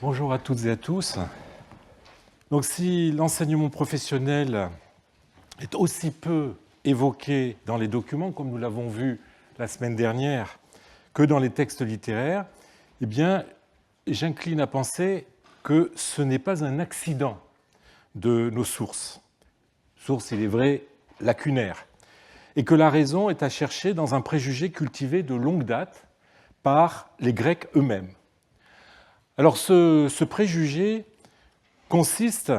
Bonjour à toutes et à tous. Donc, si l'enseignement professionnel est aussi peu évoqué dans les documents, comme nous l'avons vu la semaine dernière, que dans les textes littéraires, eh bien, j'incline à penser que ce n'est pas un accident de nos sources. Sources, il est vrai, lacunaires. Et que la raison est à chercher dans un préjugé cultivé de longue date par les Grecs eux-mêmes. Alors ce préjugé consiste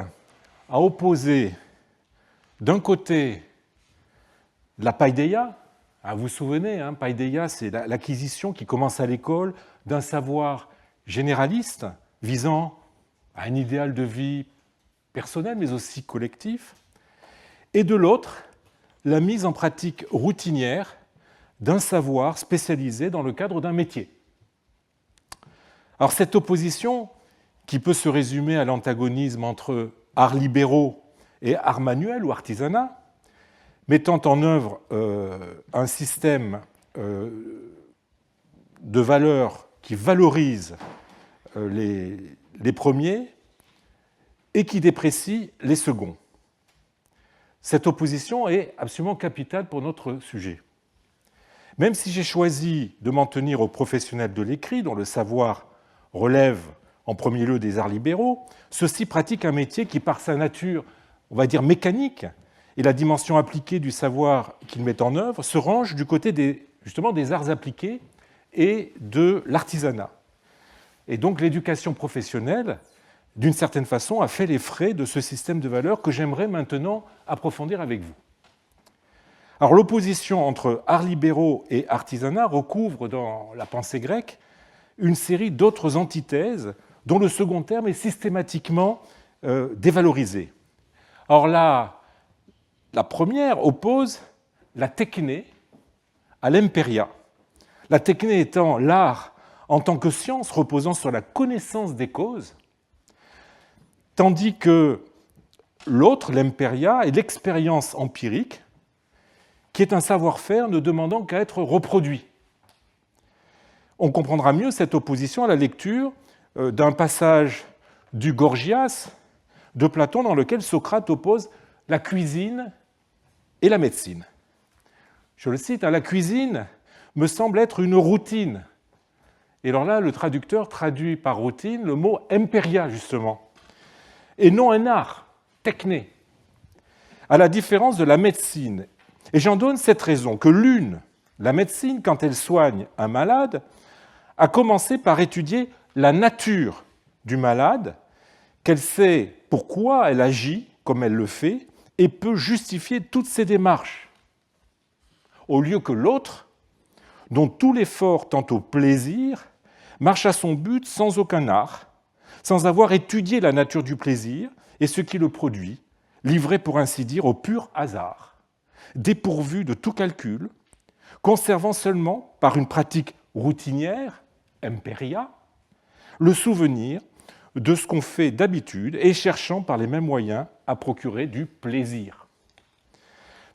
à opposer d'un côté la paideia, vous vous souvenez, paideia, c'est l'acquisition qui commence à l'école d'un savoir généraliste visant à un idéal de vie personnel mais aussi collectif, et de l'autre, la mise en pratique routinière d'un savoir spécialisé dans le cadre d'un métier. Alors cette opposition, qui peut se résumer à l'antagonisme entre arts libéraux et arts manuels ou artisanat, mettant en œuvre un système de valeurs qui valorise les premiers et qui déprécie les seconds. Cette opposition est absolument capitale pour notre sujet. Même si j'ai choisi de m'en tenir aux professionnels de l'écrit, dont le savoir relève en premier lieu des arts libéraux, ceux-ci pratiquent un métier qui, par sa nature, on va dire mécanique, et la dimension appliquée du savoir qu'ils mettent en œuvre, se range du côté justement des arts appliqués et de l'artisanat. Et donc l'éducation professionnelle, d'une certaine façon, a fait les frais de ce système de valeurs que j'aimerais maintenant approfondir avec vous. Alors l'opposition entre arts libéraux et artisanat recouvre dans la pensée grecque une série d'autres antithèses dont le second terme est systématiquement dévalorisé. Or la première oppose la techné à l'emperia. La techné étant l'art en tant que science reposant sur la connaissance des causes, tandis que l'autre, l'emperia, est l'expérience empirique, qui est un savoir-faire ne demandant qu'à être reproduit. On comprendra mieux cette opposition à la lecture d'un passage du Gorgias de Platon dans lequel Socrate oppose la cuisine et la médecine. Je le cite, la cuisine me semble être une routine. Et alors là, le traducteur traduit par routine le mot emperia, justement, et non un art, techné, à la différence de la médecine. Et j'en donne cette raison, que l'une, la médecine, quand elle soigne un malade, a commencé par étudier la nature du malade, qu'elle sait pourquoi elle agit comme elle le fait et peut justifier toutes ses démarches. Au lieu que l'autre, dont tout l'effort tend au plaisir, marche à son but sans aucun art, sans avoir étudié la nature du plaisir et ce qui le produit, livré pour ainsi dire au pur hasard, dépourvu de tout calcul, conservant seulement par une pratique routinière, emperia, le souvenir de ce qu'on fait d'habitude et cherchant par les mêmes moyens à procurer du plaisir.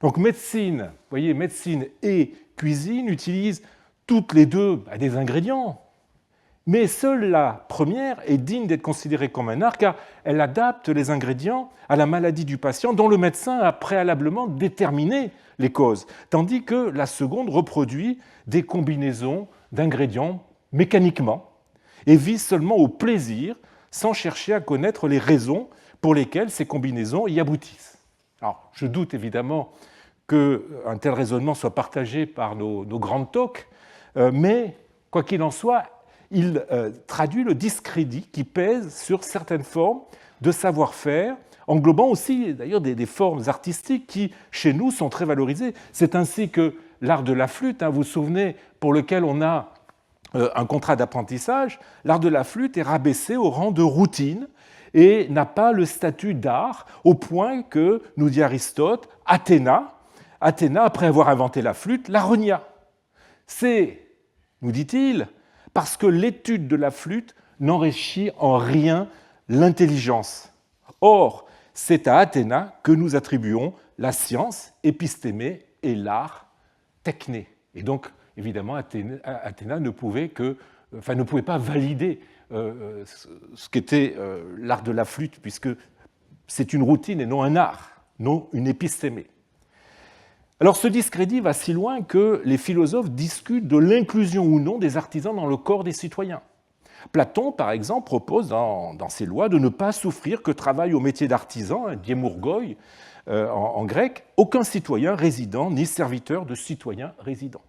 Donc médecine, vous voyez, médecine et cuisine utilisent toutes les deux des ingrédients, mais seule la première est digne d'être considérée comme un art car elle adapte les ingrédients à la maladie du patient dont le médecin a préalablement déterminé les causes, tandis que la seconde reproduit des combinaisons d'ingrédients mécaniquement et vise seulement au plaisir sans chercher à connaître les raisons pour lesquelles ces combinaisons y aboutissent. Alors, je doute évidemment qu'un tel raisonnement soit partagé par nos grandes talks, mais quoi qu'il en soit, il traduit le discrédit qui pèse sur certaines formes de savoir-faire, englobant aussi d'ailleurs des formes artistiques qui, chez nous, sont très valorisées. C'est ainsi que l'art de la flûte, vous vous souvenez, pour lequel on a un contrat d'apprentissage, l'art de la flûte est rabaissé au rang de routine et n'a pas le statut d'art, au point que, nous dit Aristote, Athéna, après avoir inventé la flûte, la renia. C'est, nous dit-il, parce que l'étude de la flûte n'enrichit en rien l'intelligence. Or, c'est à Athéna que nous attribuons la science épistémée et l'art techné. Et donc, évidemment, Athéna ne pouvait pas valider ce qu'était l'art de la flûte, puisque c'est une routine et non un art, non une épistémée. Alors ce discrédit va si loin que les philosophes discutent de l'inclusion ou non des artisans dans le corps des citoyens. Platon, par exemple, propose dans ses lois de ne pas souffrir que travaille au métier d'artisan, diémourgoi en grec, aucun citoyen résident ni serviteur de citoyen résident.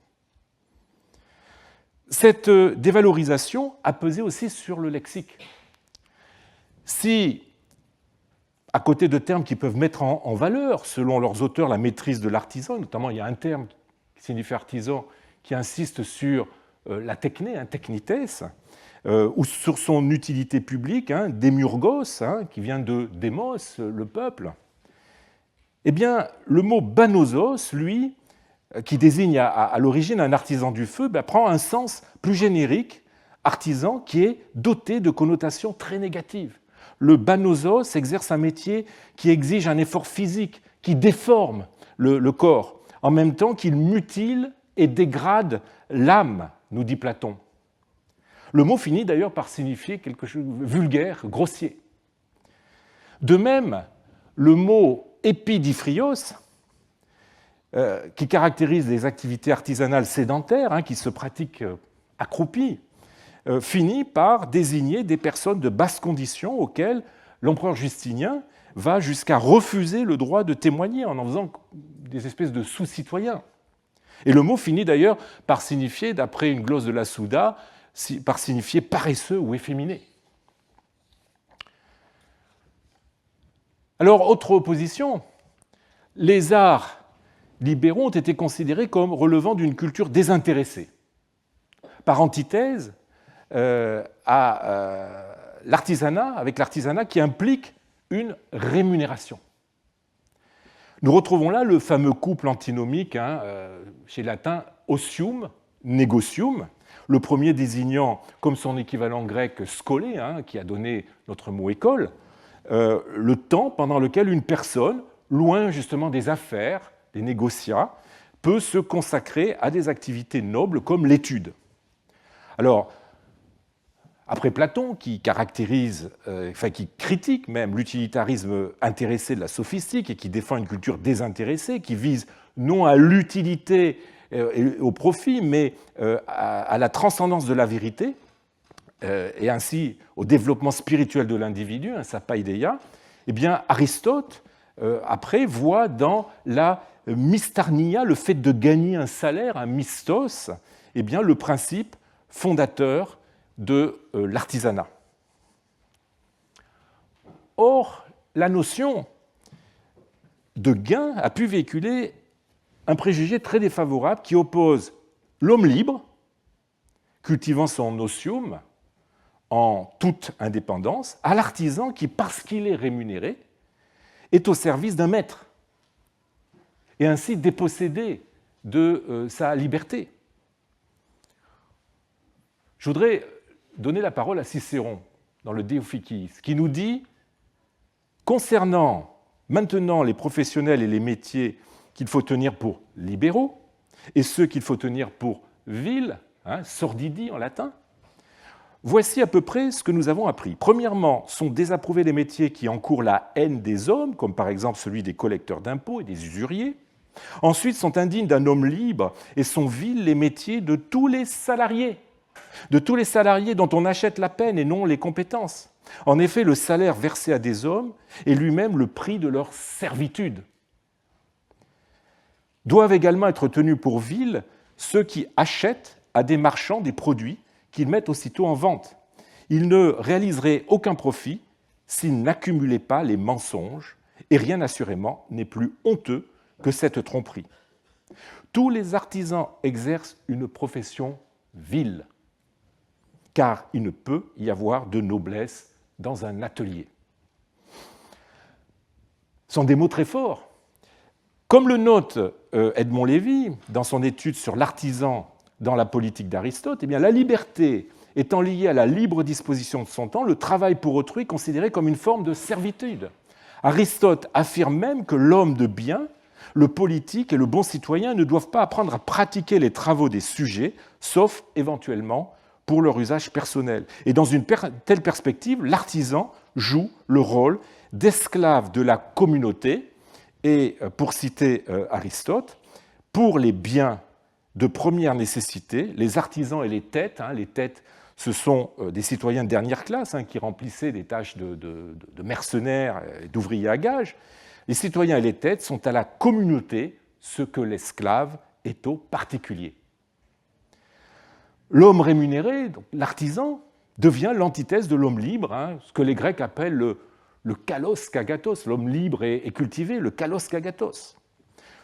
Cette dévalorisation a pesé aussi sur le lexique. Si, à côté de termes qui peuvent mettre en valeur, selon leurs auteurs, la maîtrise de l'artisan, notamment il y a un terme qui signifie artisan qui insiste sur la techné, technites, ou sur son utilité publique, démurgos, qui vient de démos, le peuple, eh bien, le mot banosos, lui, qui désigne à l'origine un artisan du feu, prend un sens plus générique, artisan, qui est doté de connotations très négatives. Le banosos exerce un métier qui exige un effort physique, qui déforme le corps, en même temps qu'il mutile et dégrade l'âme, nous dit Platon. Le mot finit d'ailleurs par signifier quelque chose de vulgaire, grossier. De même, le mot épidifrios, qui caractérise les activités artisanales sédentaires, qui se pratiquent accroupies, finit par désigner des personnes de basse condition auxquelles l'empereur Justinien va jusqu'à refuser le droit de témoigner en faisant des espèces de sous-citoyens. Et le mot finit d'ailleurs par signifier, d'après une glose de la Souda, par signifier paresseux ou efféminé. Alors, autre opposition, les arts libéraux ont été considérés comme relevant d'une culture désintéressée, par antithèse à l'artisanat, avec l'artisanat qui implique une rémunération. Nous retrouvons là le fameux couple antinomique chez les latins osium, negocium, le premier désignant, comme son équivalent grec, scolé, qui a donné notre mot école, le temps pendant lequel une personne, loin justement des affaires, des négociats, peut se consacrer à des activités nobles comme l'étude. Alors, après Platon, qui qui critique même l'utilitarisme intéressé de la sophistique et qui défend une culture désintéressée, qui vise non à l'utilité et au profit, mais à la transcendance de la vérité, et ainsi au développement spirituel de l'individu, sa paideia, eh bien Aristote, après, voit dans la mistarnia, le fait de gagner un salaire, un mistos, eh bien, le principe fondateur de l'artisanat. Or, la notion de gain a pu véhiculer un préjugé très défavorable qui oppose l'homme libre, cultivant son osium en toute indépendance, à l'artisan qui, parce qu'il est rémunéré, est au service d'un maître, et ainsi dépossédé de sa liberté. Je voudrais donner la parole à Cicéron dans le De Officiis, qui nous dit, concernant maintenant les professionnels et les métiers qu'il faut tenir pour libéraux, et ceux qu'il faut tenir pour vils, sordidi en latin, voici à peu près ce que nous avons appris. Premièrement, sont désapprouvés les métiers qui encourent la haine des hommes, comme par exemple celui des collecteurs d'impôts et des usuriers. Ensuite, sont indignes d'un homme libre et sont vils les métiers de tous les salariés dont on achète la peine et non les compétences. En effet, le salaire versé à des hommes est lui-même le prix de leur servitude. Doivent également être tenus pour vils ceux qui achètent à des marchands des produits qu'ils mettent aussitôt en vente. Ils ne réaliseraient aucun profit s'ils n'accumulaient pas les mensonges, et rien assurément n'est plus honteux que cette tromperie. Tous les artisans exercent une profession vile, car il ne peut y avoir de noblesse dans un atelier. Ce sont des mots très forts. Comme le note Edmond Lévy dans son étude sur l'artisan dans la politique d'Aristote, eh bien, la liberté étant liée à la libre disposition de son temps, le travail pour autrui est considéré comme une forme de servitude. Aristote affirme même que l'homme de bien, le politique et le bon citoyen ne doivent pas apprendre à pratiquer les travaux des sujets, sauf éventuellement pour leur usage personnel. Et dans une telle perspective, l'artisan joue le rôle d'esclave de la communauté, et, pour citer Aristote, pour les biens de première nécessité, les artisans et les têtes, ce sont des citoyens de dernière classe qui remplissaient des tâches de mercenaires et d'ouvriers à gages, les citoyens et les têtes sont à la communauté ce que l'esclave est au particulier. L'homme rémunéré, donc l'artisan, devient l'antithèse de l'homme libre, ce que les Grecs appellent le kalos kagatos, l'homme libre et cultivé, le kalos kagatos.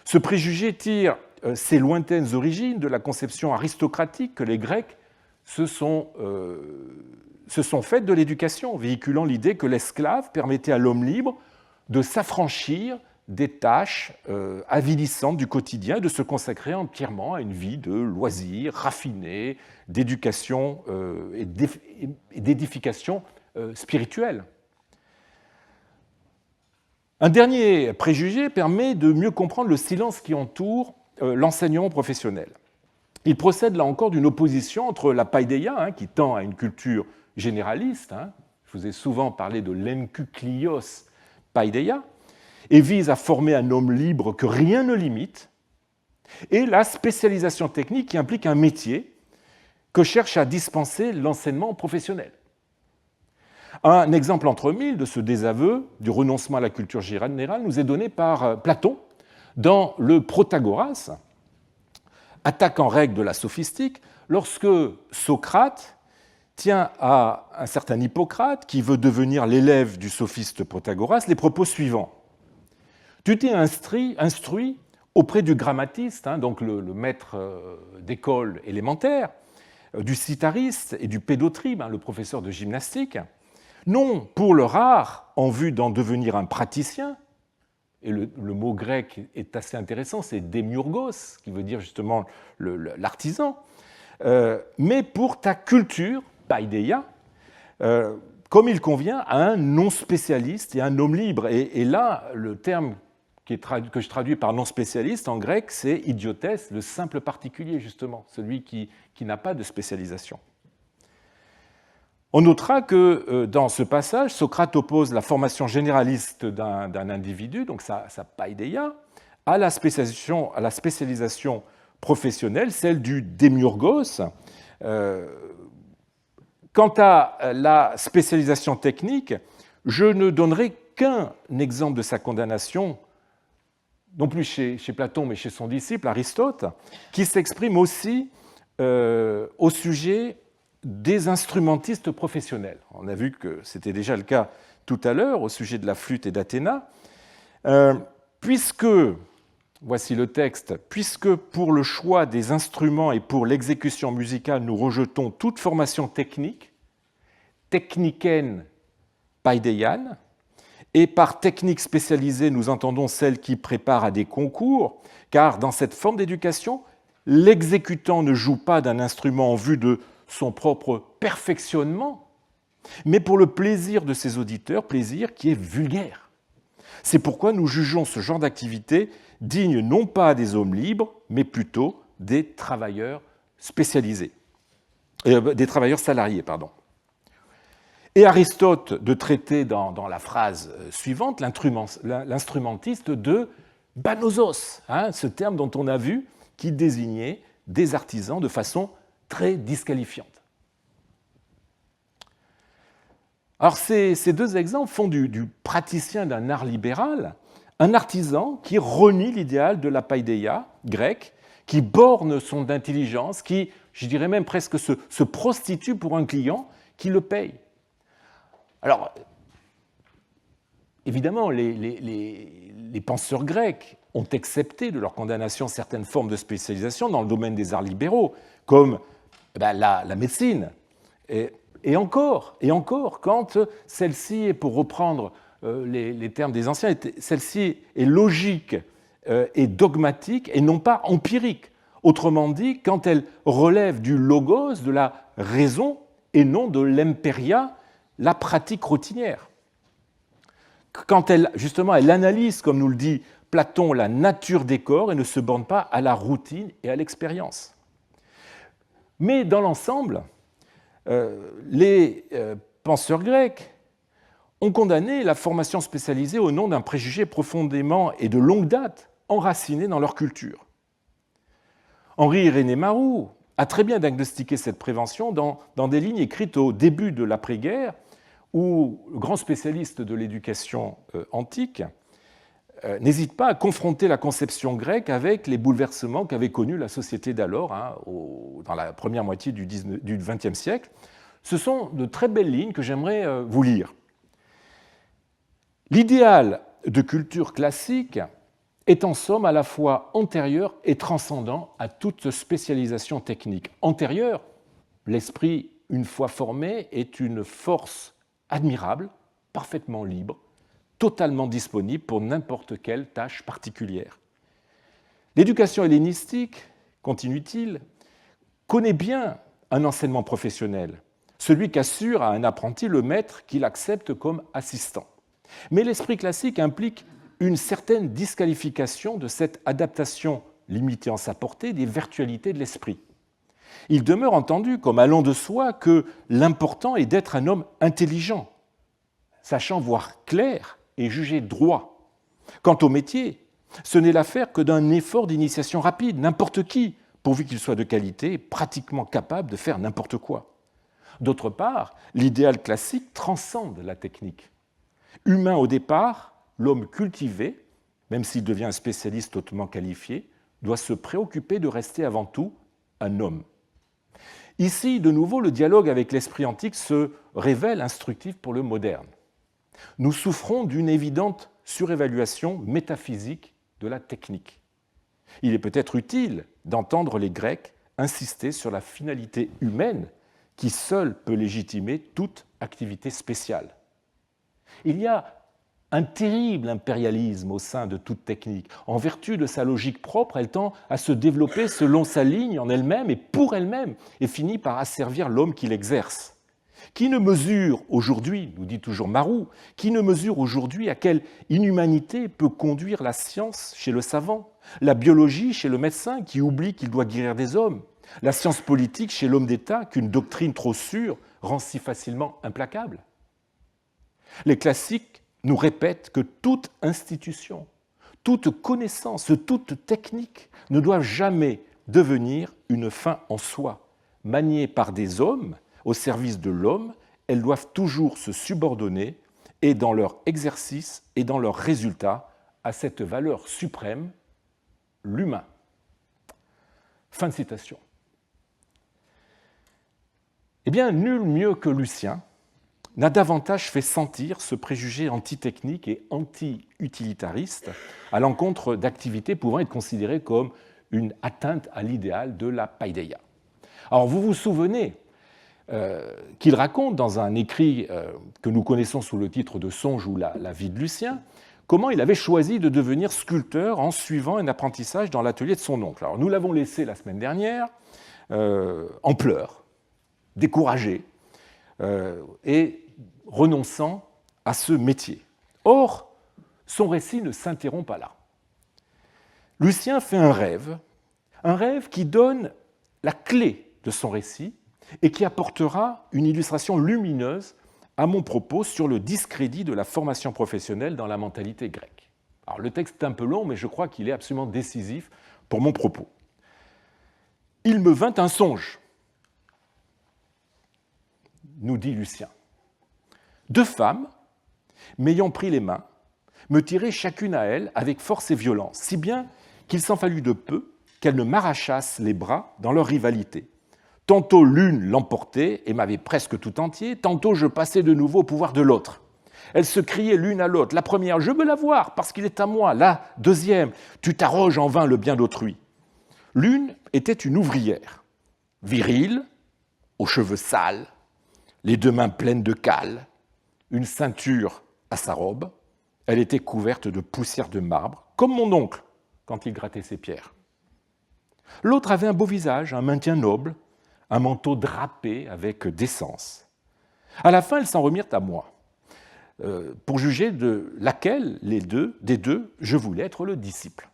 Ce préjugé tire ses lointaines origines de la conception aristocratique que les Grecs se sont faites de l'éducation, véhiculant l'idée que l'esclave permettait à l'homme libre de s'affranchir des tâches avilissantes du quotidien et de se consacrer entièrement à une vie de loisirs raffinés, d'éducation et d'édification spirituelle. Un dernier préjugé permet de mieux comprendre le silence qui entoure l'enseignement professionnel. Il procède là encore d'une opposition entre la paideia, qui tend à une culture généraliste, je vous ai souvent parlé de l'enkuklios paideia, et vise à former un homme libre que rien ne limite, et la spécialisation technique qui implique un métier que cherche à dispenser l'enseignement professionnel. Un exemple entre mille de ce désaveu du renoncement à la culture générale nous est donné par Platon dans le Protagoras, attaque en règle de la sophistique, lorsque Socrate tient à un certain Hippocrate, qui veut devenir l'élève du sophiste Protagoras, les propos suivants. Tu t'es instruit auprès du grammatiste, donc le maître d'école élémentaire, du cytariste et du pédotribe, le professeur de gymnastique, non pour le rare en vue d'en devenir un praticien, et le mot grec est assez intéressant, c'est démiurgos, qui veut dire justement l'artisan, mais pour ta culture, paideia, comme il convient à un non-spécialiste et un homme libre. Et là, le terme que je traduis par non-spécialiste en grec, c'est idiotes, le simple particulier, justement, celui qui n'a pas de spécialisation. On notera que dans ce passage, Socrate oppose la formation généraliste d'un individu, donc sa paideia, à la spécialisation professionnelle, celle du démiurgos. Quant à la spécialisation technique, je ne donnerai qu'un exemple de sa condamnation, non plus chez Platon, mais chez son disciple Aristote, qui s'exprime aussi au sujet des instrumentistes professionnels. On a vu que c'était déjà le cas tout à l'heure au sujet de la flûte et d'Athéna. Puisque, voici le texte, puisque pour le choix des instruments et pour l'exécution musicale, nous rejetons toute formation technique, techniken paideian, et par technique spécialisée, nous entendons celle qui prépare à des concours, car dans cette forme d'éducation, l'exécutant ne joue pas d'un instrument en vue de son propre perfectionnement, mais pour le plaisir de ses auditeurs, plaisir qui est vulgaire. C'est pourquoi nous jugeons ce genre d'activité digne non pas des hommes libres, mais plutôt des travailleurs spécialisés, des travailleurs salariés, pardon. Et Aristote de traiter dans la phrase suivante l'instrumentiste de banosos, ce terme dont on a vu qui désignait des artisans de façon très disqualifiante. Alors ces deux exemples font du praticien d'un art libéral un artisan qui renie l'idéal de la paideia grecque, qui borne son intelligence, qui, je dirais même presque, se prostitue pour un client qui le paye. Alors, évidemment, les penseurs grecs ont accepté de leur condamnation certaines formes de spécialisation dans le domaine des arts libéraux, comme la médecine. Et encore, quand celle-ci est, pour reprendre les termes des anciens, celle-ci est logique et dogmatique et non pas empirique. Autrement dit, quand elle relève du logos, de la raison, et non de l'emperia, la pratique routinière. Quand elle analyse, comme nous le dit Platon, la nature des corps et ne se borne pas à la routine et à l'expérience. Mais dans l'ensemble, les penseurs grecs ont condamné la formation spécialisée au nom d'un préjugé profondément et de longue date enraciné dans leur culture. Henri-Irénée Marrou a très bien diagnostiqué cette prévention dans des lignes écrites au début de l'après-guerre, où le grand spécialiste de l'éducation antique n'hésite pas à confronter la conception grecque avec les bouleversements qu'avait connus la société d'alors, dans la première moitié du XXe siècle. Ce sont de très belles lignes que j'aimerais vous lire. L'idéal de culture classique est en somme à la fois antérieur et transcendant à toute spécialisation technique. Antérieur, l'esprit, une fois formé, est une force admirable, parfaitement libre, totalement disponible pour n'importe quelle tâche particulière. L'éducation hellénistique, continue-t-il, connaît bien un enseignement professionnel, celui qu'assure à un apprenti le maître qu'il accepte comme assistant. Mais l'esprit classique implique une certaine disqualification de cette adaptation limitée en sa portée des virtualités de l'esprit. Il demeure entendu comme allant de soi que l'important est d'être un homme intelligent, sachant voir clair et juger droit. Quant au métier, ce n'est l'affaire que d'un effort d'initiation rapide. N'importe qui, pourvu qu'il soit de qualité, est pratiquement capable de faire n'importe quoi. D'autre part, l'idéal classique transcende la technique. Humain au départ, l'homme cultivé, même s'il devient un spécialiste hautement qualifié, doit se préoccuper de rester avant tout un homme. Ici, de nouveau, le dialogue avec l'esprit antique se révèle instructif pour le moderne. Nous souffrons d'une évidente surévaluation métaphysique de la technique. Il est peut-être utile d'entendre les Grecs insister sur la finalité humaine qui seule peut légitimer toute activité spéciale. Il y a un terrible impérialisme au sein de toute technique. En vertu de sa logique propre, elle tend à se développer selon sa ligne en elle-même et pour elle-même, et finit par asservir l'homme qui l'exerce. Qui ne mesure aujourd'hui, nous dit toujours Marrou, qui ne mesure aujourd'hui à quelle inhumanité peut conduire la science chez le savant, la biologie chez le médecin qui oublie qu'il doit guérir des hommes, la science politique chez l'homme d'État qu'une doctrine trop sûre rend si facilement implacable. Les classiques nous répètent que toute institution, toute connaissance, toute technique ne doivent jamais devenir une fin en soi. Maniées par des hommes, au service de l'homme, elles doivent toujours se subordonner, et dans leur exercice et dans leur résultat, à cette valeur suprême, l'humain. Fin de citation. Eh bien, nul mieux que Lucien n'a davantage fait sentir ce préjugé anti-technique et anti-utilitariste à l'encontre d'activités pouvant être considérées comme une atteinte à l'idéal de la paideia. Alors, vous vous souvenez qu'il raconte dans un écrit que nous connaissons sous le titre de Songe ou la vie de Lucien, comment il avait choisi de devenir sculpteur en suivant un apprentissage dans l'atelier de son oncle. Alors, nous l'avons laissé la semaine dernière en pleurs, découragé, et renonçant à ce métier. Or, son récit ne s'interrompt pas là. Lucien fait un rêve qui donne la clé de son récit et qui apportera une illustration lumineuse à mon propos sur le discrédit de la formation professionnelle dans la mentalité grecque. Alors, le texte est un peu long, mais je crois qu'il est absolument décisif pour mon propos. Il me vint un songe, nous dit Lucien. 2 femmes, m'ayant pris les mains, me tiraient chacune à elle avec force et violence, si bien qu'il s'en fallut de peu qu'elles ne m'arrachassent les bras dans leur rivalité. Tantôt l'une l'emportait et m'avait presque tout entier, tantôt je passais de nouveau au pouvoir de l'autre. Elles se criaient l'une à l'autre. La première, je veux l'avoir parce qu'il est à moi. La deuxième, tu t'arroges en vain le bien d'autrui. L'une était une ouvrière, virile, aux cheveux sales, les 2 mains pleines de cales, une ceinture à sa robe. Elle était couverte de poussière de marbre, comme mon oncle quand il grattait ses pierres. L'autre avait un beau visage, un maintien noble, un manteau drapé avec décence. À la fin, elles s'en remirent à moi, pour juger de laquelle des deux je voulais être le disciple.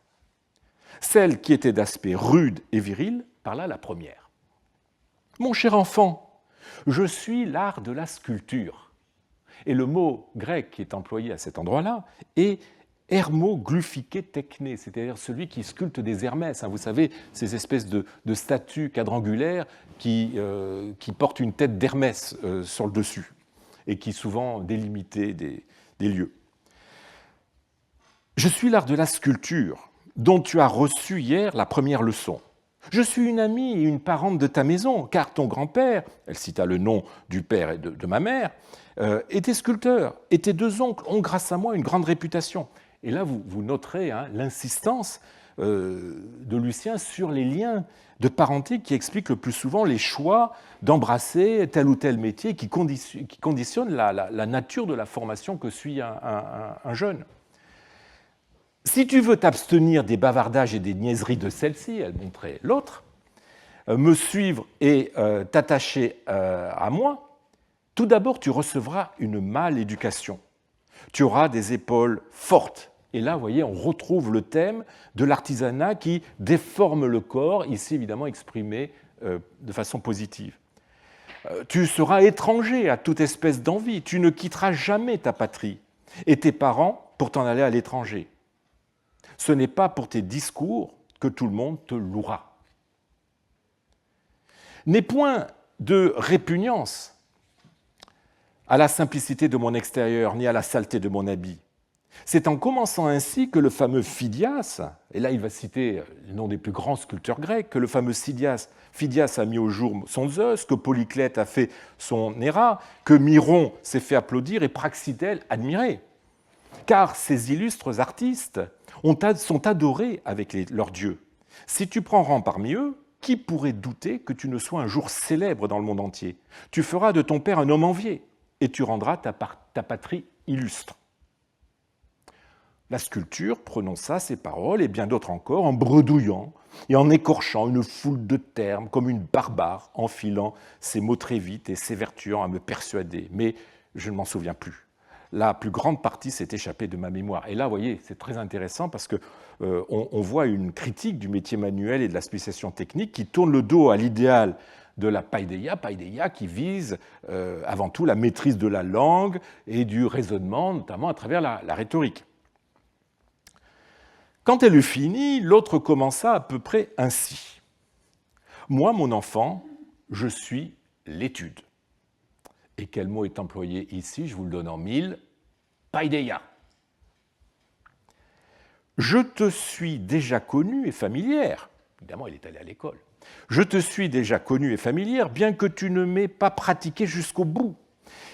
Celle qui était d'aspect rude et viril parla la première. « Mon cher enfant, Je suis l'art de la sculpture. Et le mot grec qui est employé à cet endroit-là est hermoglyphiké techné, c'est-à-dire celui qui sculpte des Hermès. Vous savez, ces espèces de statues quadrangulaires qui portent une tête d'Hermès sur le dessus et qui souvent délimitaient des lieux. Je suis l'art de la sculpture dont tu as reçu hier la première leçon. Je suis une amie et une parente de ta maison, car ton grand-père, elle cita le nom du père et de ma mère, était sculpteur, et tes deux oncles ont grâce à moi une grande réputation. Et là, vous noterez l'insistance de Lucien sur les liens de parenté qui expliquent le plus souvent les choix d'embrasser tel ou tel métier qui conditionne la nature de la formation que suit un jeune. Si tu veux t'abstenir des bavardages et des niaiseries de celle-ci, elle montrait l'autre, me suivre et t'attacher à moi, tout d'abord tu recevras une mâle éducation. Tu auras des épaules fortes. Et là, vous voyez, on retrouve le thème de l'artisanat qui déforme le corps, ici évidemment exprimé de façon positive. Tu seras étranger à toute espèce d'envie. Tu ne quitteras jamais ta patrie et tes parents pour t'en aller à l'étranger. Ce n'est pas pour tes discours que tout le monde te louera. N'aie point de répugnance à la simplicité de mon extérieur, ni à la saleté de mon habit. C'est en commençant ainsi que le fameux Phidias, et là il va citer le nom des plus grands sculpteurs grecs, que le fameux Phidias a mis au jour son Zeus, que Polyclète a fait son Héra, que Myron s'est fait applaudir et Praxitèle admirer. Car ces illustres artistes sont adorés avec leurs dieux. Si tu prends rang parmi eux, qui pourrait douter que tu ne sois un jour célèbre dans le monde entier? Tu feras de ton père un homme envié, et tu rendras ta patrie illustre. La sculpture prononça ces paroles, et bien d'autres encore, en bredouillant et en écorchant une foule de termes, comme une barbare, enfilant ses mots très vite et s'évertuant à me persuader. Mais je ne m'en souviens plus. La plus grande partie s'est échappée de ma mémoire. Et là, vous voyez, c'est très intéressant parce qu'on voit une critique du métier manuel et de la spécialisation technique qui tourne le dos à l'idéal de la paideia qui vise avant tout la maîtrise de la langue et du raisonnement, notamment à travers la rhétorique. Quand elle eut fini, l'autre commença à peu près ainsi. « Moi, mon enfant, je suis l'étude. » Et quel mot est employé ici? Je vous le donne en mille. Paideia. Je te suis déjà connue et familière. Évidemment, il est allé à l'école. Je te suis déjà connue et familière, bien que tu ne m'aies pas pratiqué jusqu'au bout.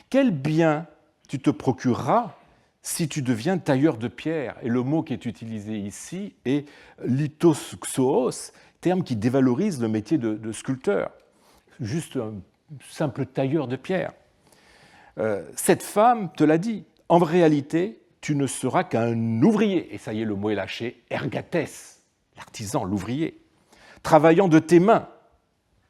Quel bien tu te procureras si tu deviens tailleur de pierre? Et le mot qui est utilisé ici est lithoxoos, terme qui dévalorise le métier de sculpteur. Juste un simple tailleur de pierre. Cette femme te l'a dit. En réalité, tu ne seras qu'un ouvrier. Et ça y est, le mot est lâché. Ergates, l'artisan, l'ouvrier. Travaillant de tes mains.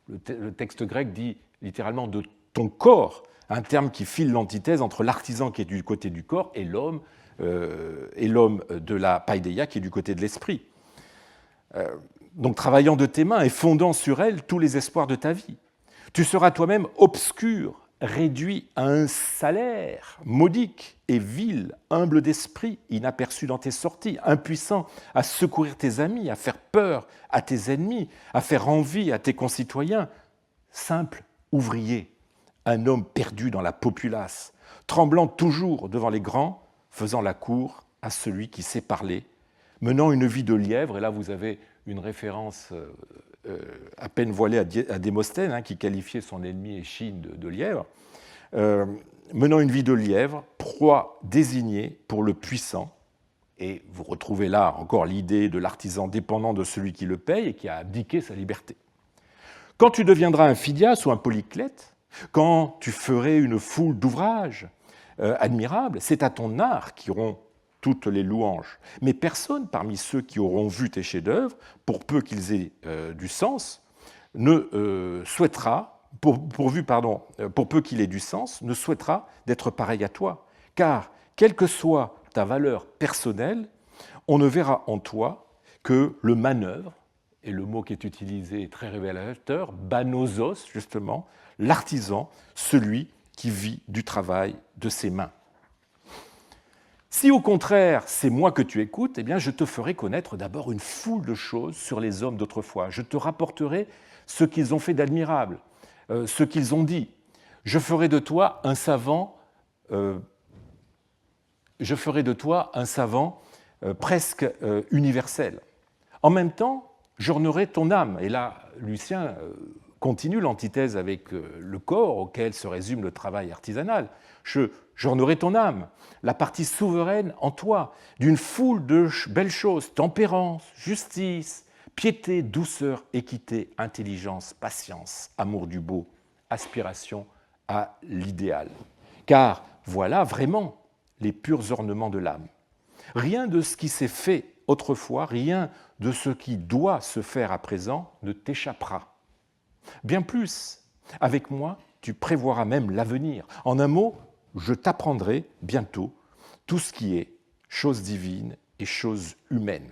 Le texte grec dit littéralement de ton corps, un terme qui file l'antithèse entre l'artisan qui est du côté du corps et l'homme de la paideia qui est du côté de l'esprit. Donc travaillant de tes mains et fondant sur elles tous les espoirs de ta vie. Tu seras toi-même obscur, réduit à un salaire modique et vil, humble d'esprit, inaperçu dans tes sorties, impuissant à secourir tes amis, à faire peur à tes ennemis, à faire envie à tes concitoyens, simple ouvrier, un homme perdu dans la populace, tremblant toujours devant les grands, faisant la cour à celui qui sait parler, menant une vie de lièvre, et là vous avez une référence à peine voilée à Démosthène, qui qualifiait son ennemi Échine de lièvre, menant une vie de lièvre, proie désignée pour le puissant, et vous retrouvez là encore l'idée de l'artisan dépendant de celui qui le paye et qui a abdiqué sa liberté. Quand tu deviendras un Phidias ou un Polyclète, quand tu ferais une foule d'ouvrages admirables, c'est à ton art qu'iront toutes les louanges. Mais personne parmi ceux qui auront vu tes chefs-d'œuvre, pour peu qu'ils aient du sens, ne souhaitera, pour peu qu'il ait du sens, ne souhaitera d'être pareil à toi. Car, quelle que soit ta valeur personnelle, on ne verra en toi que le manœuvre et le mot qui est utilisé est très révélateur, banosos, justement, l'artisan, celui qui vit du travail de ses mains. Si au contraire c'est moi que tu écoutes, eh bien, je te ferai connaître d'abord une foule de choses sur les hommes d'autrefois. Je te rapporterai ce qu'ils ont fait d'admirable, ce qu'ils ont dit. Je ferai de toi un savant, presque universel. En même temps, j'ornerai ton âme. Et là, Lucien continue l'antithèse avec le corps auquel se résume le travail artisanal. J'ornerai ton âme, la partie souveraine en toi, d'une foule de belles choses, tempérance, justice, piété, douceur, équité, intelligence, patience, amour du beau, aspiration à l'idéal. Car voilà vraiment les purs ornements de l'âme. Rien de ce qui s'est fait autrefois, rien de ce qui doit se faire à présent ne t'échappera. Bien plus, avec moi, tu prévoiras même l'avenir. En un mot, je t'apprendrai bientôt tout ce qui est chose divine et chose humaine.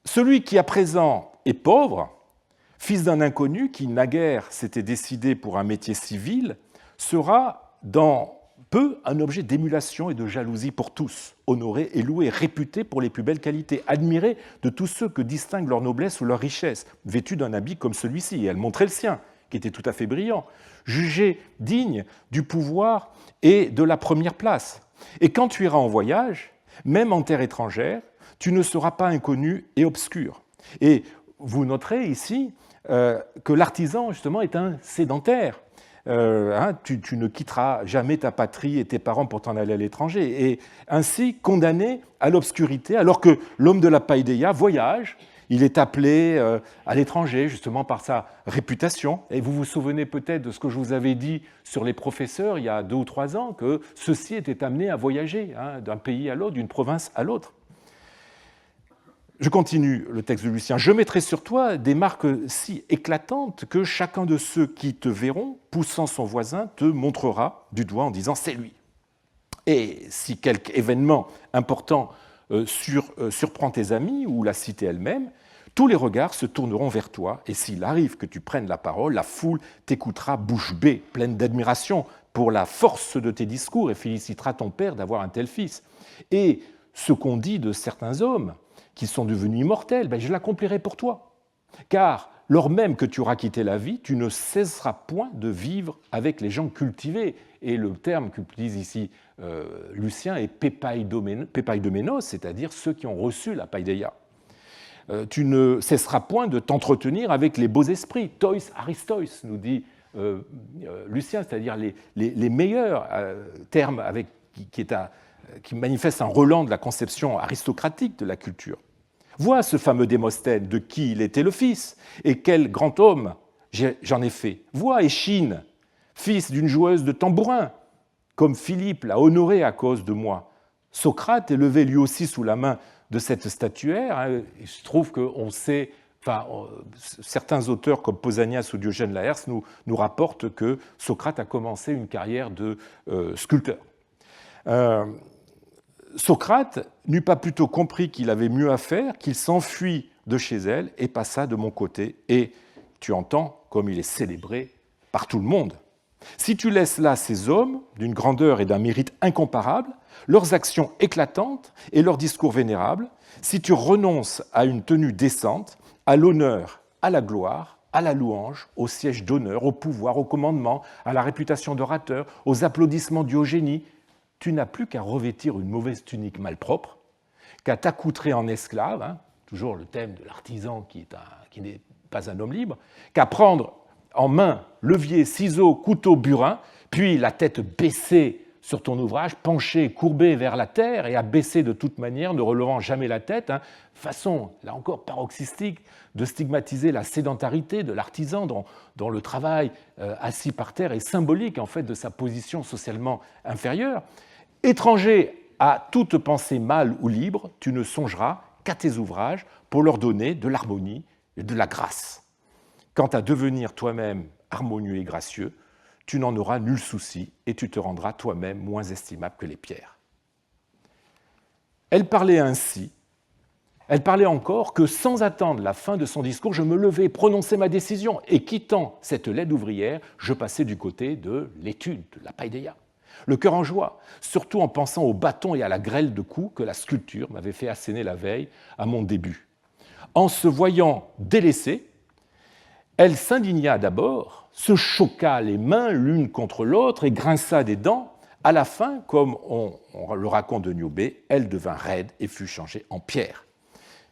Celui qui à présent est pauvre, fils d'un inconnu qui naguère s'était décidé pour un métier civil, sera dans peu un objet d'émulation et de jalousie pour tous, honoré et loué, réputé pour les plus belles qualités, admiré de tous ceux que distinguent leur noblesse ou leur richesse, vêtu d'un habit comme celui-ci, et elle montrait le sien, qui était tout à fait brillant, jugé digne du pouvoir et de la première place. Et quand tu iras en voyage, même en terre étrangère, tu ne seras pas inconnu et obscur. Et vous noterez ici que l'artisan, justement, est un sédentaire. Tu ne quitteras jamais ta patrie et tes parents pour t'en aller à l'étranger. Et ainsi condamné à l'obscurité, alors que l'homme de la paideia voyage, il est appelé à l'étranger, justement par sa réputation. Et vous vous souvenez peut-être de ce que je vous avais dit sur les professeurs il y a 2 ou 3 ans, que ceux-ci étaient amenés à voyager d'un pays à l'autre, d'une province à l'autre. Je continue le texte de Lucien. « Je mettrai sur toi des marques si éclatantes que chacun de ceux qui te verront, poussant son voisin, te montrera du doigt en disant « c'est lui ». Et si quelque événement important surprend tes amis ou la cité elle-même, tous les regards se tourneront vers toi, et s'il arrive que tu prennes la parole, la foule t'écoutera bouche bée, pleine d'admiration pour la force de tes discours, et félicitera ton père d'avoir un tel fils. Et ce qu'on dit de certains hommes qui sont devenus immortels, je l'accomplirai pour toi. Car lors même que tu auras quitté la vie, tu ne cesseras point de vivre avec les gens cultivés. Et le terme qu'utilise ici Lucien est pepaidomenos, c'est-à-dire ceux qui ont reçu la paideia. Tu ne cesseras point de t'entretenir avec les beaux esprits. Tois aristois, nous dit Lucien, c'est-à-dire les meilleurs termes qui manifestent un relent de la conception aristocratique de la culture. Vois ce fameux Démosthène, de qui il était le fils, et quel grand homme j'en ai fait. Vois Échine, fils d'une joueuse de tambourin, comme Philippe l'a honoré à cause de moi. Socrate est levé lui aussi sous la main de cette statuaire. Il se trouve qu'on sait, certains auteurs comme Pausanias ou Diogène Laërce nous rapportent que Socrate a commencé une carrière de sculpteur. Socrate n'eut pas plutôt compris qu'il avait mieux à faire, qu'il s'enfuit de chez elle et passa de mon côté. Et tu entends comme il est célébré par tout le monde. Si tu laisses là ces hommes d'une grandeur et d'un mérite incomparables, leurs actions éclatantes et leurs discours vénérables, si tu renonces à une tenue décente, à l'honneur, à la gloire, à la louange, au siège d'honneur, au pouvoir, au commandement, à la réputation d'orateur, aux applaudissements du haut génie, tu n'as plus qu'à revêtir une mauvaise tunique malpropre, qu'à t'accoutrer en esclave, toujours le thème de l'artisan qui n'est pas un homme libre, qu'à prendre en main levier, ciseaux, couteau, burin, puis la tête baissée sur ton ouvrage, penchée, courbée vers la terre et à baisser de toute manière, ne relevant jamais la tête, façon, là encore paroxystique, de stigmatiser la sédentarité de l'artisan dont le travail assis par terre est symbolique en fait de sa position socialement inférieure. Étranger à toute pensée mâle ou libre, tu ne songeras qu'à tes ouvrages pour leur donner de l'harmonie et de la grâce. Quant à devenir toi-même harmonieux et gracieux, tu n'en auras nul souci et tu te rendras toi-même moins estimable que les pierres. Elle parlait ainsi. Elle parlait encore que sans attendre la fin de son discours, je me levais, prononçais ma décision, et quittant cette laide ouvrière, je passais du côté de l'étude, de la paideia. Le cœur en joie, surtout en pensant au bâton et à la grêle de coups que la sculpture m'avait fait asséner la veille à mon début. En se voyant délaissée, elle s'indigna d'abord, se choqua les mains l'une contre l'autre et grinça des dents. À la fin, comme on le raconte de Niobé, elle devint raide et fut changée en pierre.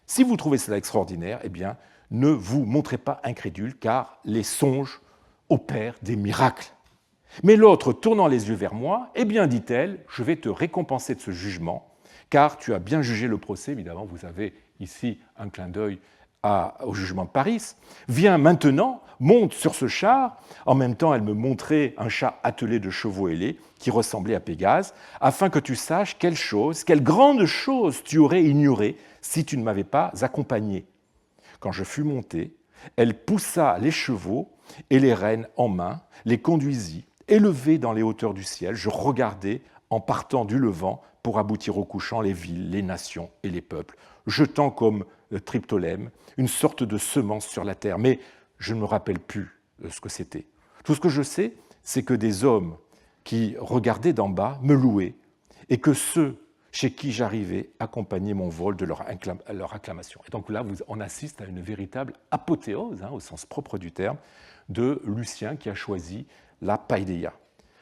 Si vous trouvez cela extraordinaire, eh bien, ne vous montrez pas incrédule, car les songes opèrent des miracles. Mais l'autre, tournant les yeux vers moi, eh bien, dit-elle, je vais te récompenser de ce jugement, car tu as bien jugé le procès. Évidemment, vous avez ici un clin d'œil au jugement de Paris. Viens maintenant, monte sur ce char. En même temps, elle me montrait un char attelé de chevaux ailés qui ressemblait à Pégase, afin que tu saches quelle grande chose tu aurais ignorée si tu ne m'avais pas accompagné. Quand je fus monté, elle poussa les chevaux et les rênes en main, les conduisit, élevés dans les hauteurs du ciel. Je regardais en partant du levant pour aboutir au couchant les villes, les nations et les peuples, jetant comme Triptolème une sorte de semence sur la terre. Mais je ne me rappelle plus ce que c'était. Tout ce que je sais, c'est que des hommes qui regardaient d'en bas me louaient et que ceux chez qui j'arrivais accompagnaient mon vol de leur acclamation. Et donc là, on assiste à une véritable apothéose, au sens propre du terme, de Lucien qui a choisi la paideia.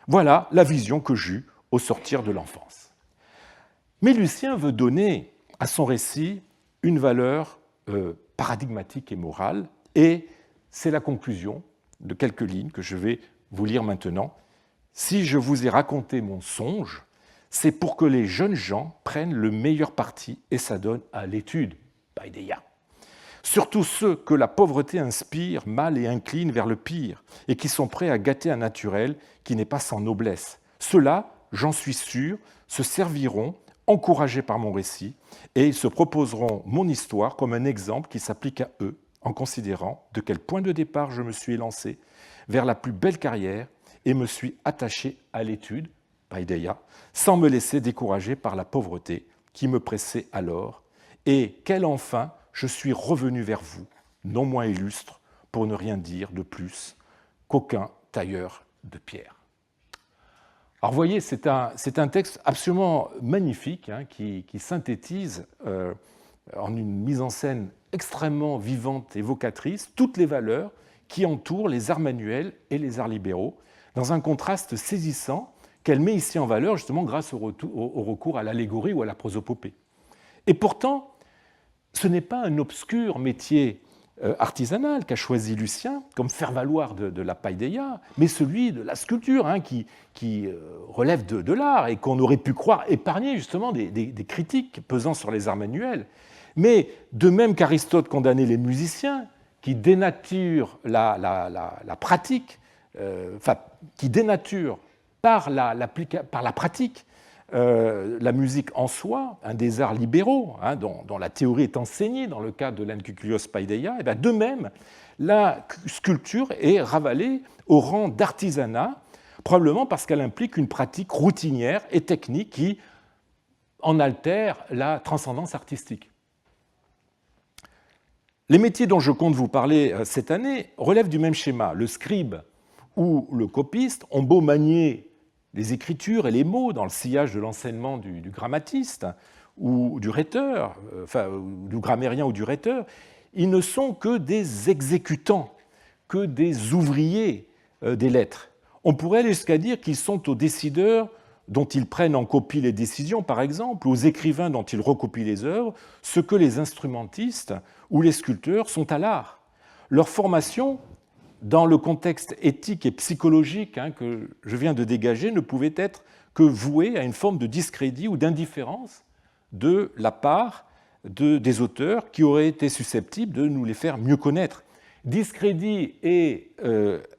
Voilà la vision que j'eus au sortir de l'enfance. Mais Lucien veut donner à son récit une valeur paradigmatique et morale, et c'est la conclusion de quelques lignes que je vais vous lire maintenant. Si je vous ai raconté mon songe, c'est pour que les jeunes gens prennent le meilleur parti et s'adonnent à l'étude, paideia. Surtout ceux que la pauvreté inspire mal et incline vers le pire, et qui sont prêts à gâter un naturel qui n'est pas sans noblesse. Ceux-là, j'en suis sûr, se serviront, encouragés par mon récit, et ils se proposeront mon histoire comme un exemple qui s'applique à eux, en considérant de quel point de départ je me suis élancé vers la plus belle carrière et me suis attaché à l'étude, paideia, sans me laisser décourager par la pauvreté qui me pressait alors, et quel enfin je suis revenu vers vous, non moins illustre, pour ne rien dire de plus qu'aucun tailleur de pierre. Alors vous voyez, c'est un texte absolument magnifique qui synthétise en une mise en scène extrêmement vivante et évocatrice toutes les valeurs qui entourent les arts manuels et les arts libéraux, dans un contraste saisissant qu'elle met ici en valeur justement grâce au recours à l'allégorie ou à la prosopopée. Et pourtant, ce n'est pas un obscur métier artisanal qu'a choisi Lucien comme faire valoir de la paideia, mais celui de la sculpture qui relève de l'art et qu'on aurait pu croire épargné justement des critiques pesant sur les arts manuels. Mais de même qu'Aristote condamnait les musiciens qui dénaturent la pratique, qui dénaturent par la pratique la musique en soi, un des arts libéraux, dont la théorie est enseignée dans le cadre de l'Enkyklioos Paideia, et bien de même, la sculpture est ravalée au rang d'artisanat, probablement parce qu'elle implique une pratique routinière et technique qui en altère la transcendance artistique. Les métiers dont je compte vous parler cette année relèvent du même schéma. Le scribe ou le copiste ont beau manier les écritures et les mots dans le sillage de l'enseignement du grammatiste ou du rhéteur, du grammairien ou du rhéteur, ils ne sont que des exécutants, que des ouvriers des lettres. On pourrait aller jusqu'à dire qu'ils sont aux décideurs dont ils prennent en copie les décisions, par exemple, aux écrivains dont ils recopient les œuvres, ce que les instrumentistes ou les sculpteurs sont à l'art. Leur formation, dans le contexte éthique et psychologique que je viens de dégager, ne pouvait être que vouée à une forme de discrédit ou d'indifférence de la part des auteurs qui auraient été susceptibles de nous les faire mieux connaître. Discrédit et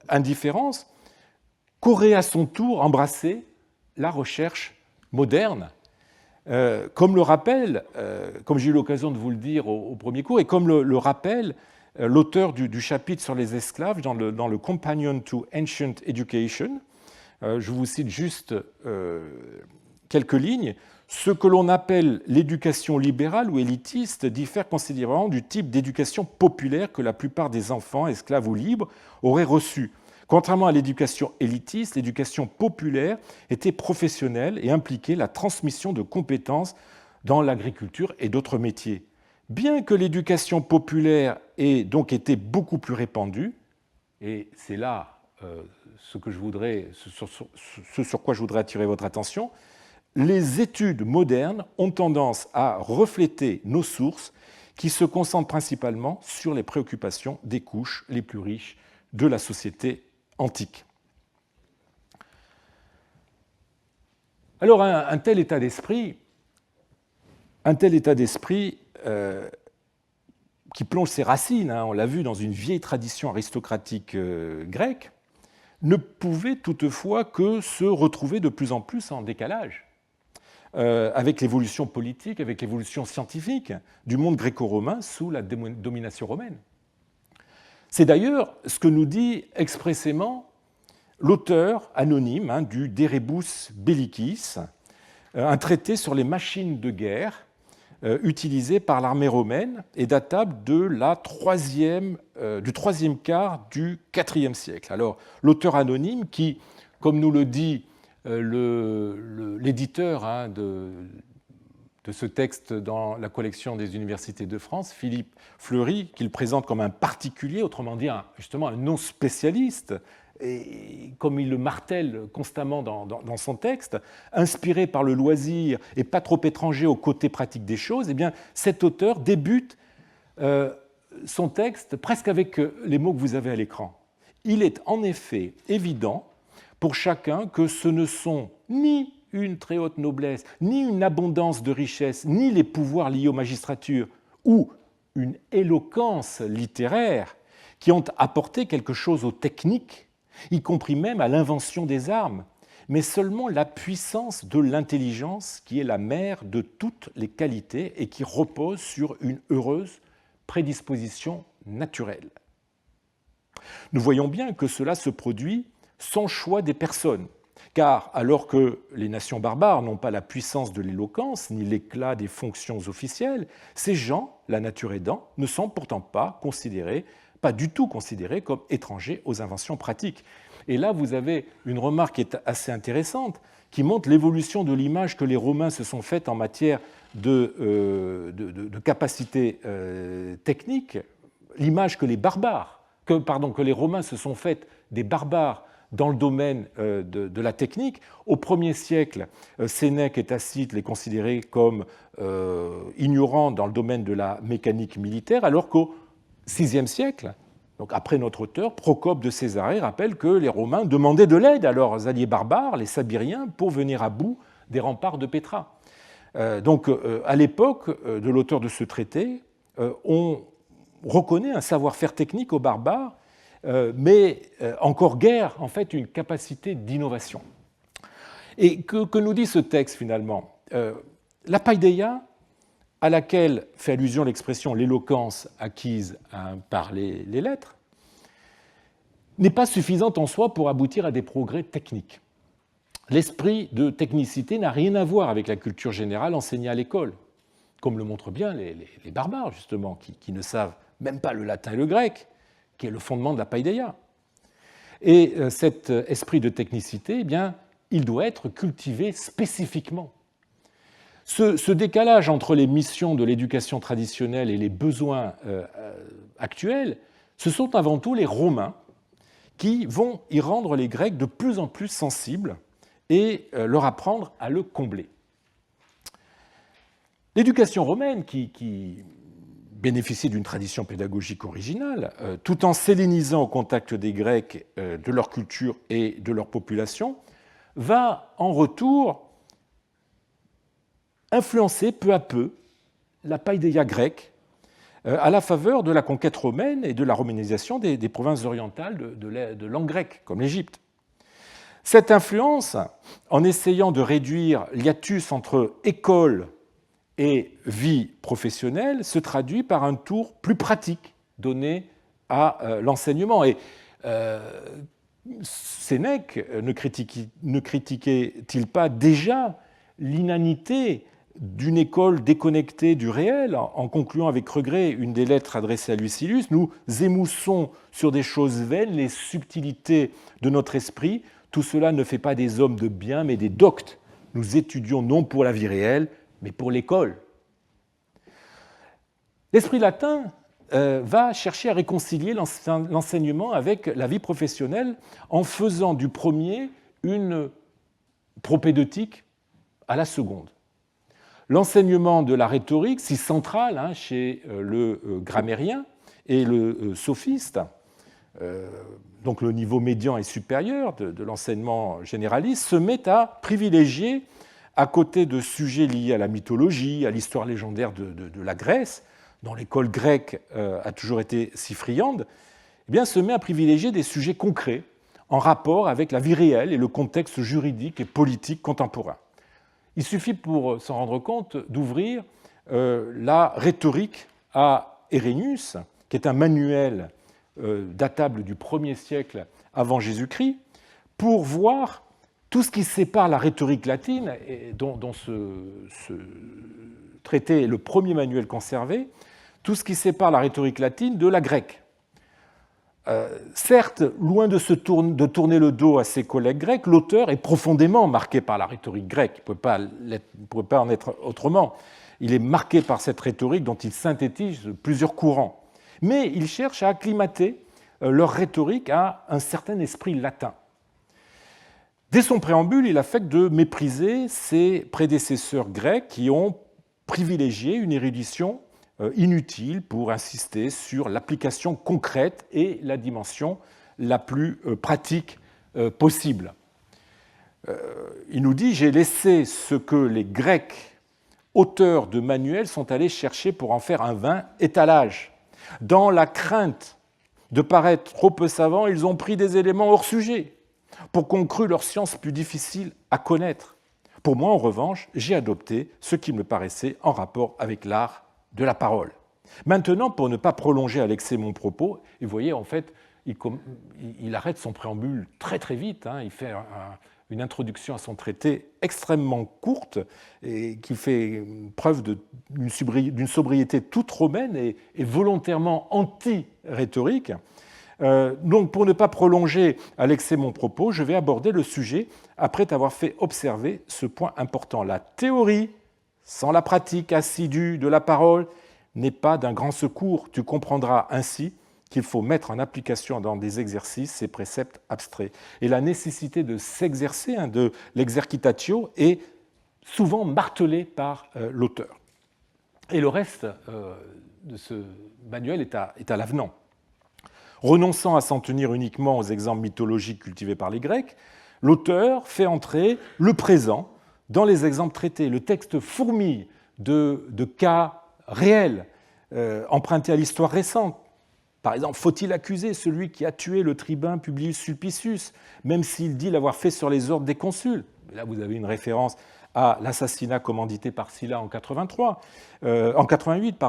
indifférence qu'aurait à son tour embrassé la recherche moderne, comme le rappelle, comme j'ai eu l'occasion de vous le dire au premier cours, et comme le rappelle l'auteur du chapitre sur les esclaves dans le Companion to Ancient Education. Je vous cite juste quelques lignes. Ce que l'on appelle l'éducation libérale ou élitiste diffère considérablement du type d'éducation populaire que la plupart des enfants, esclaves ou libres, auraient reçu. Contrairement à l'éducation élitiste, l'éducation populaire était professionnelle et impliquait la transmission de compétences dans l'agriculture et d'autres métiers. Bien que l'éducation populaire ait donc été beaucoup plus répandue, et c'est là ce sur quoi je voudrais attirer votre attention, les études modernes ont tendance à refléter nos sources qui se concentrent principalement sur les préoccupations des couches les plus riches de la société antique. Alors un tel état d'esprit qui plonge ses racines, on l'a vu, dans une vieille tradition aristocratique grecque, ne pouvait toutefois que se retrouver de plus en plus en décalage avec l'évolution politique, avec l'évolution scientifique du monde gréco-romain sous la domination romaine. C'est d'ailleurs ce que nous dit expressément l'auteur anonyme du De Rebus Bellicis, un traité sur les machines de guerre utilisées par l'armée romaine et datable du troisième quart du IVe siècle. Alors, l'auteur anonyme qui, comme nous le dit l'éditeur de ce texte dans la collection des universités de France, Philippe Fleury, qu'il présente comme un particulier, autrement dit justement un non-spécialiste, et comme il le martèle constamment dans son texte, inspiré par le loisir et pas trop étranger au côté pratique des choses, eh bien, cet auteur débute son texte presque avec les mots que vous avez à l'écran. Il est en effet évident pour chacun que ce ne sont ni une très haute noblesse, ni une abondance de richesses, ni les pouvoirs liés aux magistratures, ou une éloquence littéraire qui ont apporté quelque chose aux techniques, y compris même à l'invention des armes, mais seulement la puissance de l'intelligence qui est la mère de toutes les qualités et qui repose sur une heureuse prédisposition naturelle. Nous voyons bien que cela se produit sans choix des personnes, car alors que les nations barbares n'ont pas la puissance de l'éloquence ni l'éclat des fonctions officielles, ces gens, la nature aidant, ne sont pourtant pas du tout considérés comme étrangers aux inventions pratiques. Et là, vous avez une remarque qui est assez intéressante, qui montre l'évolution de l'image que les Romains se sont faite en matière de capacités techniques, l'image que les Romains se sont faite des barbares dans le domaine de la technique. Au 1er siècle, Sénèque et Tacite les considéraient comme ignorants dans le domaine de la mécanique militaire, alors qu'au 6e siècle, donc après notre auteur, Procope de Césarée rappelle que les Romains demandaient de l'aide à leurs alliés barbares, les Sabiriens, pour venir à bout des remparts de Pétra. Donc à l'époque de l'auteur de ce traité, on reconnaît un savoir-faire technique aux barbares, mais encore guère, en fait, une capacité d'innovation. Et que nous dit ce texte, finalement ? La paideia, à laquelle fait allusion l'expression « l'éloquence acquise par les lettres », n'est pas suffisante en soi pour aboutir à des progrès techniques. L'esprit de technicité n'a rien à voir avec la culture générale enseignée à l'école, comme le montrent bien les barbares, justement, qui ne savent même pas le latin et le grec, qui est le fondement de la paideia. Et cet esprit de technicité, eh bien, il doit être cultivé spécifiquement. Ce décalage entre les missions de l'éducation traditionnelle et les besoins actuels, ce sont avant tout les Romains qui vont y rendre les Grecs de plus en plus sensibles et leur apprendre à le combler. L'éducation romaine, qui bénéficier d'une tradition pédagogique originale, tout en s'hellénisant au contact des Grecs, de leur culture et de leur population, va en retour influencer peu à peu la paideia grecque à la faveur de la conquête romaine et de la romanisation des provinces orientales de langue grecque, comme l'Égypte. Cette influence, en essayant de réduire l'hiatus entre école et vie professionnelle, se traduit par un tour plus pratique donné à l'enseignement. Et Sénèque ne critiquait-il pas déjà l'inanité d'une école déconnectée du réel. En concluant avec regret une des lettres adressées à Lucilius, nous émoussons sur des choses vaines les subtilités de notre esprit. Tout cela ne fait pas des hommes de bien, mais des doctes. Nous étudions non pour la vie réelle, mais pour l'école. L'esprit latin va chercher à réconcilier l'enseignement avec la vie professionnelle en faisant du premier une propédeutique à la seconde. L'enseignement de la rhétorique, si central chez le grammairien et le sophiste, donc le niveau médian et supérieur de l'enseignement généraliste, se met à privilégier, à côté de sujets liés à la mythologie, à l'histoire légendaire de la Grèce, dont l'école grecque a toujours été si friande, eh bien, se met à privilégier des sujets concrets en rapport avec la vie réelle et le contexte juridique et politique contemporain. Il suffit pour s'en rendre compte d'ouvrir la rhétorique à Hérénius, qui est un manuel datable du 1er siècle avant Jésus-Christ, pour voir tout ce qui sépare la rhétorique latine, et dont ce traité est le premier manuel conservé, tout ce qui sépare la rhétorique latine de la grecque. Certes, loin de tourner le dos à ses collègues grecs, l'auteur est profondément marqué par la rhétorique grecque. Il ne pourrait pas en être autrement. Il est marqué par cette rhétorique dont il synthétise plusieurs courants. Mais il cherche à acclimater leur rhétorique à un certain esprit latin. Dès son préambule, il affecte de mépriser ses prédécesseurs grecs qui ont privilégié une érudition inutile pour insister sur l'application concrète et la dimension la plus pratique possible. Il nous dit « J'ai laissé ce que les Grecs, auteurs de manuels, sont allés chercher pour en faire un vain étalage. Dans la crainte de paraître trop peu savants, ils ont pris des éléments hors sujet pour qu'on crût leur science plus difficile à connaître. Pour moi, en revanche, j'ai adopté ce qui me paraissait en rapport avec l'art de la parole. » Maintenant, pour ne pas prolonger à l'excès mon propos, et vous voyez, en fait, il arrête son préambule très très vite, il fait une introduction à son traité extrêmement courte et qui fait preuve d'une sobriété toute romaine et volontairement anti-rhétorique. Donc, pour ne pas prolonger à l'excès mon propos, je vais aborder le sujet après avoir fait observer ce point important. La théorie, sans la pratique assidue de la parole, n'est pas d'un grand secours. Tu comprendras ainsi qu'il faut mettre en application dans des exercices ces préceptes abstraits. Et la nécessité de s'exercer, de l'exercitatio, est souvent martelée par l'auteur. Et le reste de ce manuel est à l'avenant. Renonçant à s'en tenir uniquement aux exemples mythologiques cultivés par les Grecs, l'auteur fait entrer le présent dans les exemples traités. Le texte fourmille de cas réels empruntés à l'histoire récente. Par exemple, faut-il accuser celui qui a tué le tribun Publius Sulpicius, même s'il dit l'avoir fait sur les ordres des consuls? Là, vous avez une référence à l'assassinat commandité par Sylla en 88,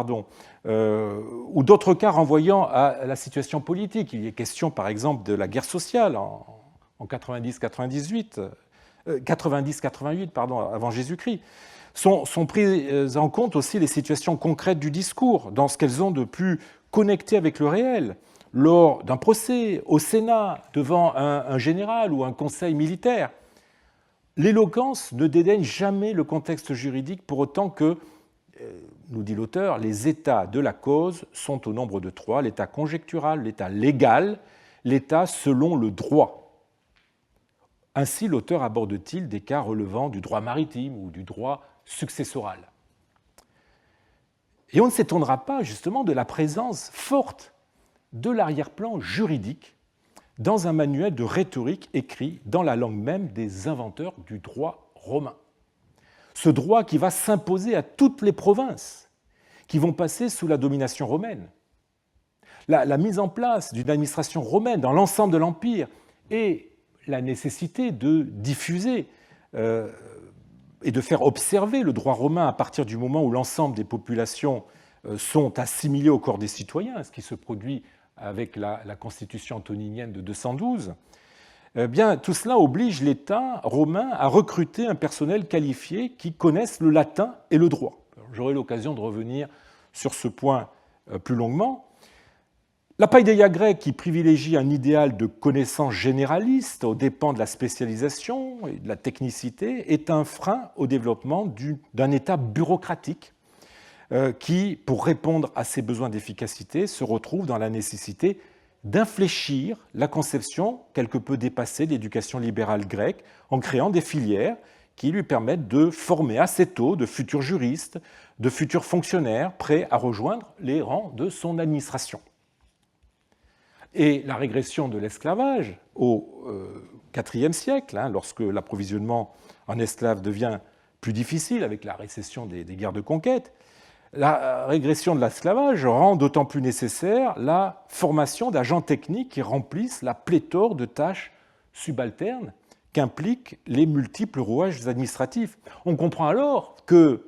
ou d'autres cas renvoyant à la situation politique. Il y est question, par exemple, de la guerre sociale en 90-88, avant Jésus-Christ. Sont prises en compte aussi les situations concrètes du discours, dans ce qu'elles ont de plus connecté avec le réel, lors d'un procès, au Sénat, devant un général ou un conseil militaire. L'éloquence ne dédaigne jamais le contexte juridique pour autant que, nous dit l'auteur, les états de la cause sont au nombre de 3, l'état conjectural, l'état légal, l'état selon le droit. Ainsi, l'auteur aborde-t-il des cas relevant du droit maritime ou du droit successoral. Et on ne s'étonnera pas justement de la présence forte de l'arrière-plan juridique dans un manuel de rhétorique écrit dans la langue même des inventeurs du droit romain. Ce droit qui va s'imposer à toutes les provinces qui vont passer sous la domination romaine. La mise en place d'une administration romaine dans l'ensemble de l'Empire et la nécessité de diffuser et de faire observer le droit romain à partir du moment où l'ensemble des populations sont assimilées au corps des citoyens, ce qui se produit avec la constitution antoninienne de 212, eh bien, tout cela oblige l'État romain à recruter un personnel qualifié qui connaisse le latin et le droit. J'aurai l'occasion de revenir sur ce point plus longuement. La paideia grecque, qui privilégie un idéal de connaissance généraliste aux dépens de la spécialisation et de la technicité, est un frein au développement d'un État bureaucratique qui, pour répondre à ses besoins d'efficacité, se retrouve dans la nécessité d'infléchir la conception quelque peu dépassée d'éducation libérale grecque en créant des filières qui lui permettent de former assez tôt de futurs juristes, de futurs fonctionnaires prêts à rejoindre les rangs de son administration. Et la régression de l'esclavage au IVe siècle, lorsque l'approvisionnement en esclaves devient plus difficile avec la récession des guerres de conquête, la régression de l'esclavage rend d'autant plus nécessaire la formation d'agents techniques qui remplissent la pléthore de tâches subalternes qu'impliquent les multiples rouages administratifs. On comprend alors que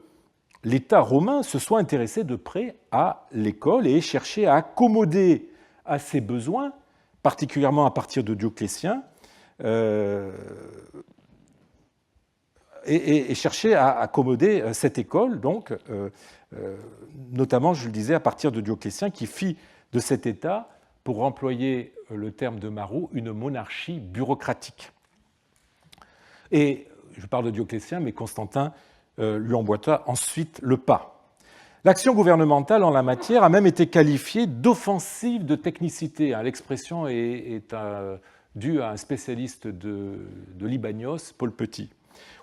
l'État romain se soit intéressé de près à l'école et ait cherché à accommoder à ses besoins, particulièrement à partir de Dioclétien, et chercher à accommoder cette école, donc, notamment, je le disais, à partir de Dioclétien, qui fit de cet État, pour employer le terme de Marot, une monarchie bureaucratique. Et je parle de Dioclétien, mais Constantin lui emboîta ensuite le pas. L'action gouvernementale en la matière a même été qualifiée d'offensive de technicité. L'expression est due à un spécialiste de Libanios, Paul Petit.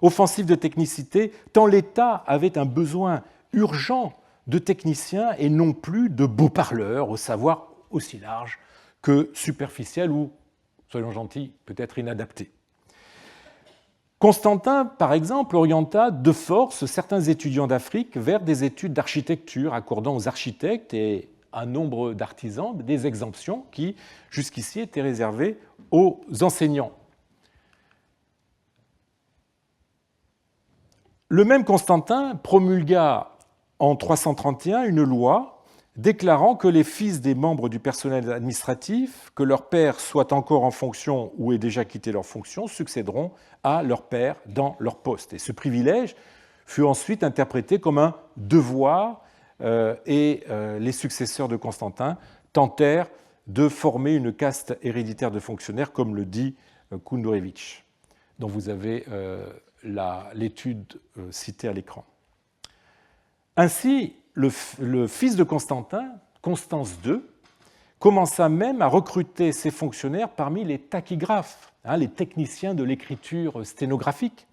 Offensive de technicité, tant l'État avait un besoin urgent de techniciens et non plus de beaux parleurs au savoir aussi large que superficiel ou, soyons gentils, peut-être inadapté. Constantin, par exemple, orienta de force certains étudiants d'Afrique vers des études d'architecture, accordant aux architectes et un nombre d'artisans des exemptions qui, jusqu'ici, étaient réservées aux enseignants. Le même Constantin promulgua en 331 une loi déclarant que les fils des membres du personnel administratif, que leur père soit encore en fonction ou ait déjà quitté leur fonction, succéderont à leur père dans leur poste. Et ce privilège fut ensuite interprété comme un devoir et les successeurs de Constantin tentèrent de former une caste héréditaire de fonctionnaires, comme le dit Kundurević, dont vous avez l'étude citée à l'écran. Ainsi, le fils de Constantin, Constance II, commença même à recruter ses fonctionnaires parmi les tachygraphes, les techniciens de l'écriture sténographique,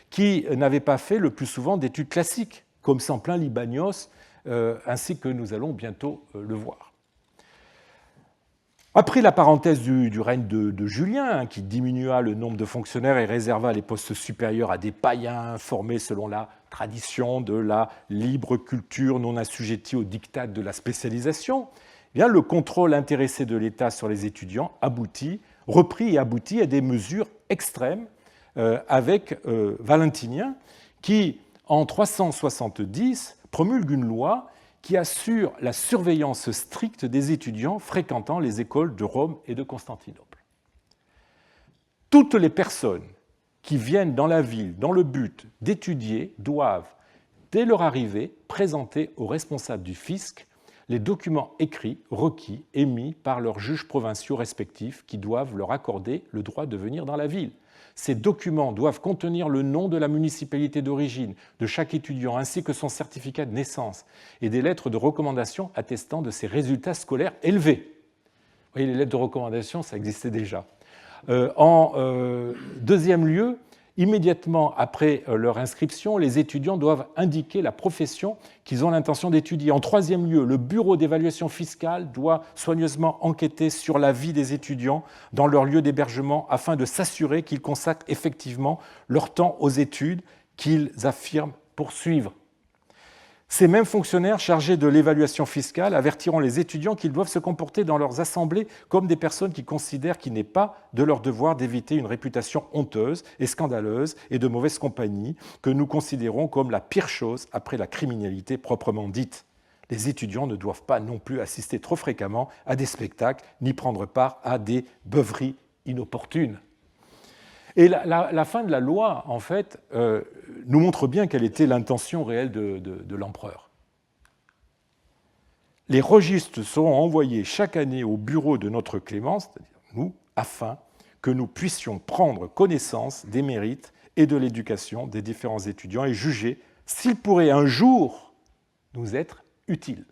qui n'avaient pas fait le plus souvent d'études classiques, comme s'en plaint Libanios, ainsi que nous allons bientôt le voir. Après la parenthèse du règne de Julien, qui diminua le nombre de fonctionnaires et réserva les postes supérieurs à des païens formés selon la tradition de la libre culture non assujettie aux diktats de la spécialisation, eh bien, le contrôle intéressé de l'État sur les étudiants reprit et aboutit à des mesures extrêmes avec Valentinien, qui, en 370, promulgue une loi qui assure la surveillance stricte des étudiants fréquentant les écoles de Rome et de Constantinople. Toutes les personnes qui viennent dans la ville dans le but d'étudier doivent, dès leur arrivée, présenter aux responsables du fisc les documents écrits, requis, émis par leurs juges provinciaux respectifs qui doivent leur accorder le droit de venir dans la ville. Ces documents doivent contenir le nom de la municipalité d'origine de chaque étudiant ainsi que son certificat de naissance et des lettres de recommandation attestant de ses résultats scolaires élevés. Vous voyez, les lettres de recommandation, ça existait déjà. En deuxième lieu, immédiatement après leur inscription, les étudiants doivent indiquer la profession qu'ils ont l'intention d'étudier. En troisième lieu, le bureau d'évaluation fiscale doit soigneusement enquêter sur la vie des étudiants dans leur lieu d'hébergement afin de s'assurer qu'ils consacrent effectivement leur temps aux études qu'ils affirment poursuivre. Ces mêmes fonctionnaires chargés de l'évaluation fiscale avertiront les étudiants qu'ils doivent se comporter dans leurs assemblées comme des personnes qui considèrent qu'il n'est pas de leur devoir d'éviter une réputation honteuse et scandaleuse et de mauvaise compagnie que nous considérons comme la pire chose après la criminalité proprement dite. Les étudiants ne doivent pas non plus assister trop fréquemment à des spectacles ni prendre part à des beuveries inopportunes. Et la fin de la loi, en fait, nous montre bien quelle était l'intention réelle de l'empereur. Les registres seront envoyés chaque année au bureau de notre Clémence, c'est-à-dire nous, afin que nous puissions prendre connaissance des mérites et de l'éducation des différents étudiants et juger s'ils pourraient un jour nous être utiles.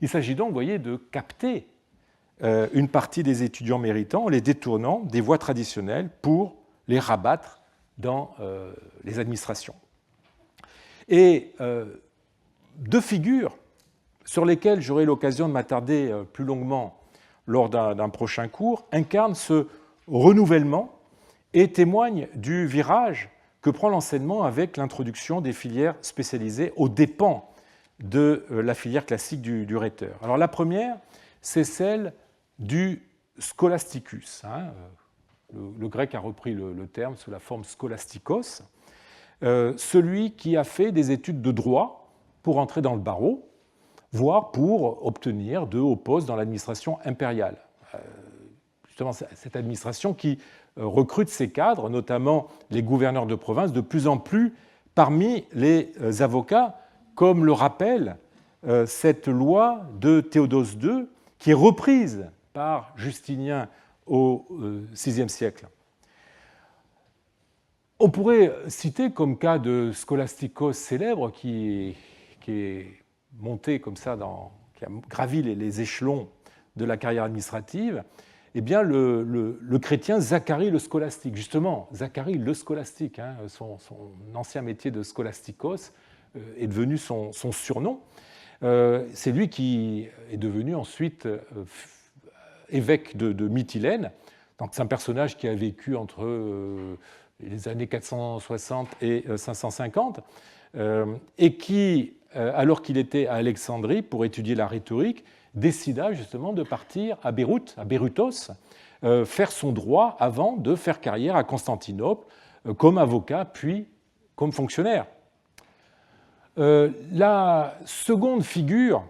Il s'agit donc, vous voyez, de capter une partie des étudiants méritants en les détournant des voies traditionnelles pour les rabattre dans les administrations. Et deux figures sur lesquelles j'aurai l'occasion de m'attarder plus longuement lors d'un prochain cours incarnent ce renouvellement et témoignent du virage que prend l'enseignement avec l'introduction des filières spécialisées aux dépens de la filière classique du rhéteur. Alors la première, c'est celle du scholasticus. Le grec a repris le terme sous la forme scholastikos, celui qui a fait des études de droit pour entrer dans le barreau, voire pour obtenir de hauts postes dans l'administration impériale. Justement, cette administration qui recrute ses cadres, notamment les gouverneurs de province, de plus en plus parmi les avocats, comme le rappelle cette loi de Théodose II, qui est reprise par Justinien au VIe siècle. On pourrait citer comme cas de scholasticos célèbre qui est monté comme ça, qui a gravi les échelons de la carrière administrative, eh bien le chrétien Zacharie le scolastique. Justement, Zacharie le scolastique, son ancien métier de scholastikos est devenu son surnom. C'est lui qui est devenu ensuite évêque de Mytilène. Donc c'est un personnage qui a vécu entre les années 460 et 550, et qui, alors qu'il était à Alexandrie pour étudier la rhétorique, décida justement de partir à Beyrouth, à Beyrouthos, faire son droit avant de faire carrière à Constantinople comme avocat puis comme fonctionnaire. La seconde figure,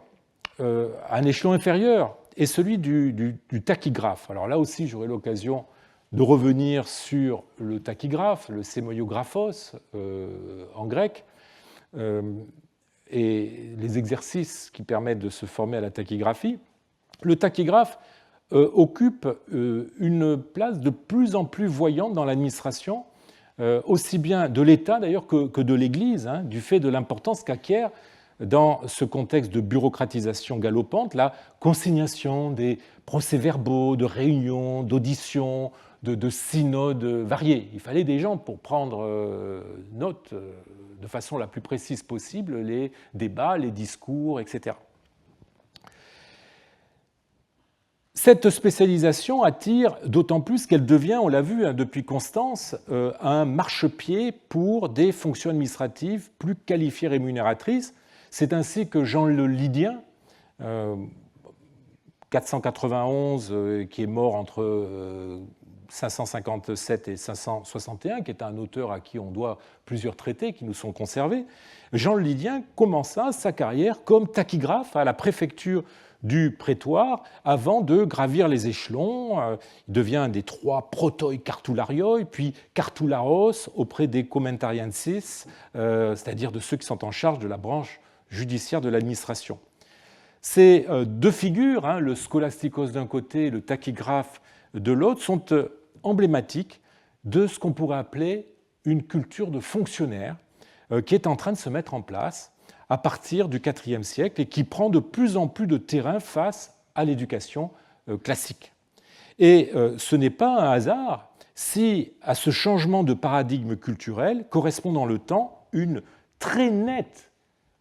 à un échelon inférieur, est celui du tachygraphe. Alors là aussi, j'aurai l'occasion de revenir sur le tachygraphe, le sémoiographos en grec, et les exercices qui permettent de se former à la tachygraphie. Le tachygraphe occupe une place de plus en plus voyante dans l'administration, aussi bien de l'État d'ailleurs que de l'Église, du fait de l'importance qu'acquiert dans ce contexte de bureaucratisation galopante la consignation des procès-verbaux, de réunions, d'auditions, de synodes variés. Il fallait des gens pour prendre note de façon la plus précise possible les débats, les discours, etc. Cette spécialisation attire d'autant plus qu'elle devient, on l'a vu depuis Constance, un marchepied pour des fonctions administratives plus qualifiées et rémunératrices. C'est ainsi que Jean le Lydien, 491, qui est mort entre 557 et 561, qui est un auteur à qui on doit plusieurs traités qui nous sont conservés, Jean le Lydien commença sa carrière comme tachygraphe à la préfecture du prétoire avant de gravir les échelons. Il devient un des 3 protoi cartularioi, puis cartularos auprès des commentariensis, c'est-à-dire de ceux qui sont en charge de la branche judiciaire de l'administration. Ces deux figures, le scholastikos d'un côté et le tachygraphe de l'autre, sont emblématiques de ce qu'on pourrait appeler une culture de fonctionnaire qui est en train de se mettre en place à partir du IVe siècle et qui prend de plus en plus de terrain face à l'éducation classique. Et ce n'est pas un hasard si à ce changement de paradigme culturel correspond dans le temps une très nette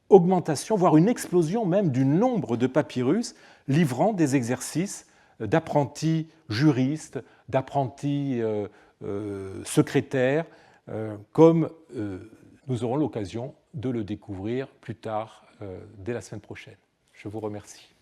augmentation, voire une explosion même du nombre de papyrus livrant des exercices d'apprentis juristes, d'apprentis secrétaires, comme nous aurons l'occasion de le découvrir plus tard, dès la semaine prochaine. Je vous remercie.